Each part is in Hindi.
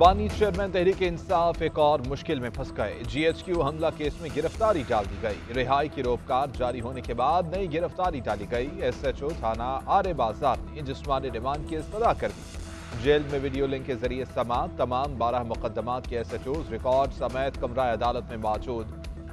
बानी चेयरमैन तहरीक इंसाफ एक और मुश्किल में फंस गए। GHQ हमला केस में गिरफ्तारी डाल दी गई। रिहाई की रोककार जारी होने के बाद नई गिरफ्तारी डाली गई। SHO थाना आरे बाजार ने जिस्मानी रिमांड की इस्तदा कर दी। जेल में वीडियो लिंक के जरिए समात तमाम 12 मुकदमात के SHOs रिकॉर्ड समेत कमरा अदालत में मौजूद।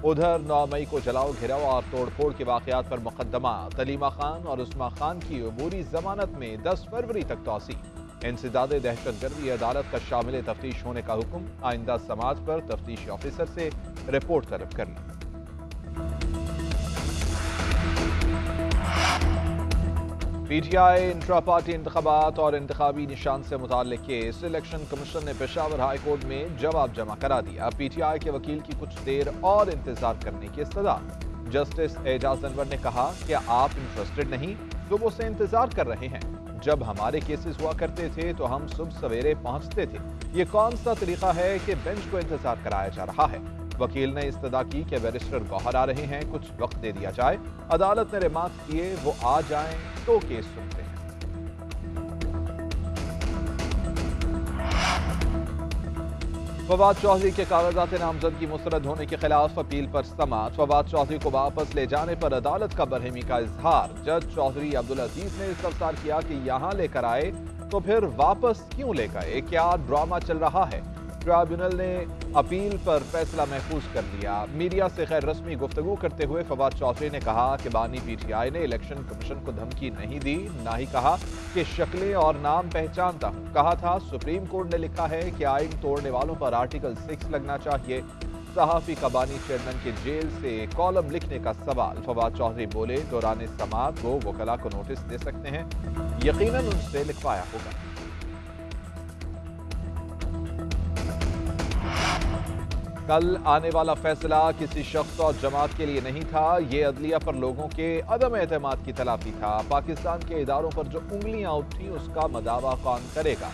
उधर 9 मई को जलाओ घिराव और तोड़फोड़ के वाकयात पर मुकदमा। तलीमा खान और उस्मा खान की अबूरी जमानत में 10 फरवरी तक तौसी। इंसदाद दहशतगर्दी अदालत का शामिल तफ्तीश होने का हुक्म। आइंदा समाज पर तफ्तीशी ऑफिसर से रिपोर्ट तलब कर ली। PTI इंट्रा पार्टी इंतखाबात और इंतखाबी निशान से मुताल्लिक केस। इलेक्शन कमीशन ने पेशावर हाई कोर्ट में जवाब जमा करा दिया। PTI के वकील की कुछ देर और इंतजार करने की इस्तदा। जस्टिस एजाज अनवर ने कहा कि आप इंटरेस्टेड नहीं, सुबह से इंतजार कर रहे हैं। जब हमारे केसेस हुआ करते थे तो हम सुबह सवेरे पहुंचते थे। ये कौन सा तरीका है कि बेंच को इंतजार कराया जा रहा है। वकील ने इस्तदा की कि बैरिस्टर गौहर आ रहे हैं, कुछ वक्त दे दिया जाए। अदालत ने रिमांड किए, वो आ जाएं तो केस सुनते हैं। फवाद चौधरी के कागजात नामजदगी मुस्तरद होने के खिलाफ अपील पर समाअत। फवाद चौधरी को वापस ले जाने पर अदालत का बरहमी का इजहार। जज चौधरी अब्दुल अजीज ने इस्तफसार किया कि यहाँ लेकर आए तो फिर वापस क्यों ले गए, क्या ड्रामा चल रहा है। ट्रिब्यूनल ने अपील पर फैसला महफूज कर लिया। मीडिया से गैर रस्मी गुफ्तगू करते हुए फवाद चौधरी ने कहा कि बानी PTI ने इलेक्शन कमीशन को धमकी नहीं दी, ना ही कहा कि शक्लें और नाम पहचानता हूँ। कहा था सुप्रीम कोर्ट ने लिखा है कि आइन तोड़ने वालों पर आर्टिकल 6 लगना चाहिए। सहाफी का बानी चेयरमैन के जेल से कॉलम लिखने का सवाल। फवाद चौधरी बोले दौरान समाअत वो वकला को नोटिस दे सकते हैं, यकीनन उनसे लिखवाया होगा। कल आने वाला फैसला किसी शख्स और जमात के लिए नहीं था, ये अदलिया पर लोगों के अदम एतमाद की तलाफी था। पाकिस्तान के इदारों पर जो उंगलियां उठी उसका मदावा कौन करेगा।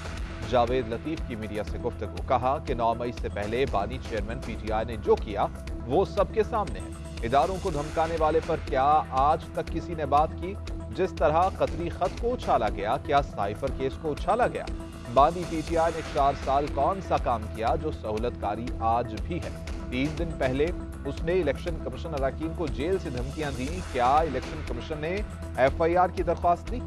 जावेद लतीफ की मीडिया से गुफ्तगू। कहा कि 9 मई से पहले बानी चेयरमैन PTI ने जो किया वो सबके सामने है। इदारों को धमकाने वाले पर क्या आज तक किसी ने बात की। जिस तरह कतरी खत को उछाला गया, क्या साइफर केस को उछाला गया। बानी PTI ने 4 साल कौन सा काम किया जो सहूलतकारी आज भी है। 3 दिन पहले उसने इलेक्शन कमीशन अरकान को जेल से धमकियां दी। क्या इलेक्शन कमीशन ने FIR की दरख्वास्त दी।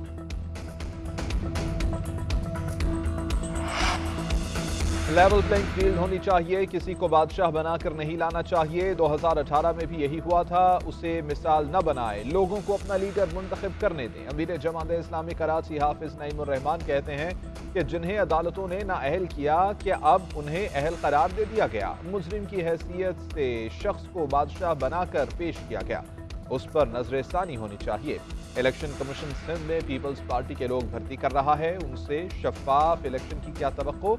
लेवल प्लेइंग फील्ड होनी चाहिए, किसी को बादशाह बनाकर नहीं लाना चाहिए। 2018 में भी यही हुआ था, उसे मिसाल न बनाए, लोगों को अपना लीडर मुंतखब करने दें। अमीर जमात इस्लामी कराची हाफिज नईमुर रहमान कहते हैं कि जिन्हें अदालतों ने नाअहल किया कि अब उन्हें अहल करार दे दिया गया। मुजरिम की हैसियत से शख्स को बादशाह बनाकर पेश किया गया, उस पर नजरसानी होनी चाहिए। इलेक्शन कमीशन सिंध में पीपल्स पार्टी के लोग भर्ती कर रहा है, उनसे शफाफ इलेक्शन की क्या तवक्को।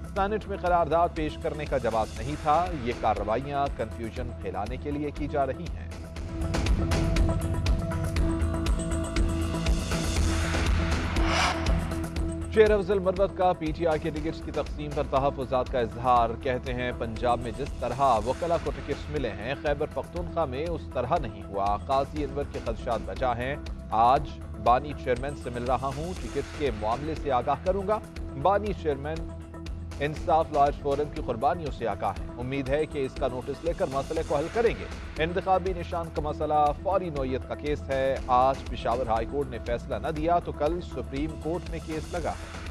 सेनेट में करारदाद पेश करने का जवाब नहीं था। ये कार्रवाइयां कंफ्यूजन फैलाने के लिए की जा रही हैं। शेर अफजल मरवत का PTI के टिकट्स की तकसीम पर तहफ़्फ़ुज़ात का इजहार। कहते हैं पंजाब में जिस तरह वकला को टिकट्स मिले हैं खैबर पख्तूनख्वा में उस तरह नहीं हुआ। काजी अनवर के खदशात बचा हैं। आज बानी चेयरमैन से मिल रहा हूँ, टिकट्स के मामले से आगाह करूंगा। बानी चेयरमैन इंसाफ लॉयर्स फोरम की कुर्बानियों से आगाह है। उम्मीद है कि इसका नोटिस लेकर मसले को हल करेंगे। इंतखाबी निशान का मसला फौरी नौयत का केस है। आज पेशावर हाई कोर्ट ने फैसला न दिया तो कल सुप्रीम कोर्ट में केस लगा है।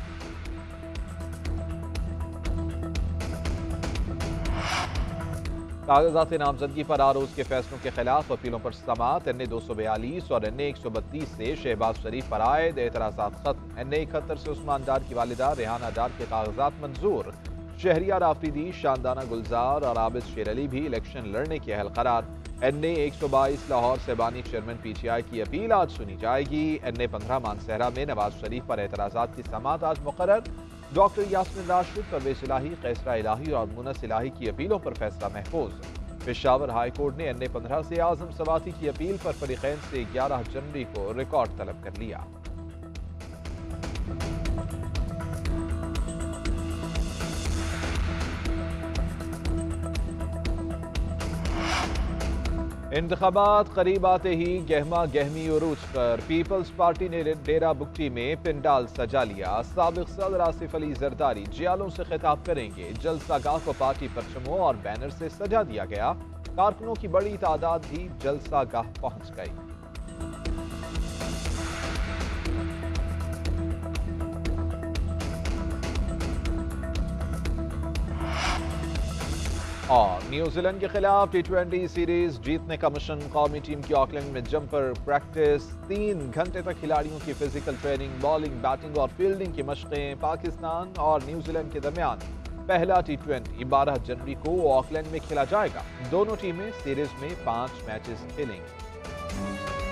कागजात नामजदगी पर आरोज के फैसलों के खिलाफ अपीलों पर समाअत। NA 242 और NA 132 से शहबाज शरीफ पर आयद एतराज़ात खत्म। NA 71 से उस्मान डार की वालिदा रेहाना डार के कागजात मंजूर। शहरियार आफरीदी, शानदाना गुलजार और आबिद शेर अली भी इलेक्शन लड़ने के अहल करार। NA 122 लाहौर से बानी चेयरमैन PTI की अपील आज सुनी जाएगी। NA 15 मानसहरा में नवाज शरीफ पर एतराज़ात की समाअत आज मुकर्रर। डॉक्टर यास्मीन राशिद, परवेज इलाही, कैसरा इलाही और मुनस इलाही की अपीलों पर फैसला महफूज। पेशावर हाई कोर्ट ने NA 15 से आजम सवाती की अपील पर फरीकैन से 11 जनवरी को रिकॉर्ड तलब कर लिया। इंतखाबात करीब आते ही गहमा गहमी उरूज पर पीपल्स पार्टी ने डेरा बुगटी में पिंडाल सजा लिया। साबिक सदर आसिफ अली जरदारी जियालों से खिताब करेंगे। जलसागाह को पार्टी परचमों और बैनर से सजा दिया गया। कारकुनों की बड़ी तादाद भी जलसागाह पहुंच गई। और न्यूजीलैंड के खिलाफ टी20 सीरीज जीतने का मिशन। कौमी टीम की ऑकलैंड में जंपर प्रैक्टिस। 3 घंटे तक खिलाड़ियों की फिजिकल ट्रेनिंग, बॉलिंग, बैटिंग और फील्डिंग की मशकें। पाकिस्तान और न्यूजीलैंड के दरमियान पहला टी20 12 जनवरी को ऑकलैंड में खेला जाएगा। दोनों टीमें सीरीज में 5 मैचेस खेलेंगी।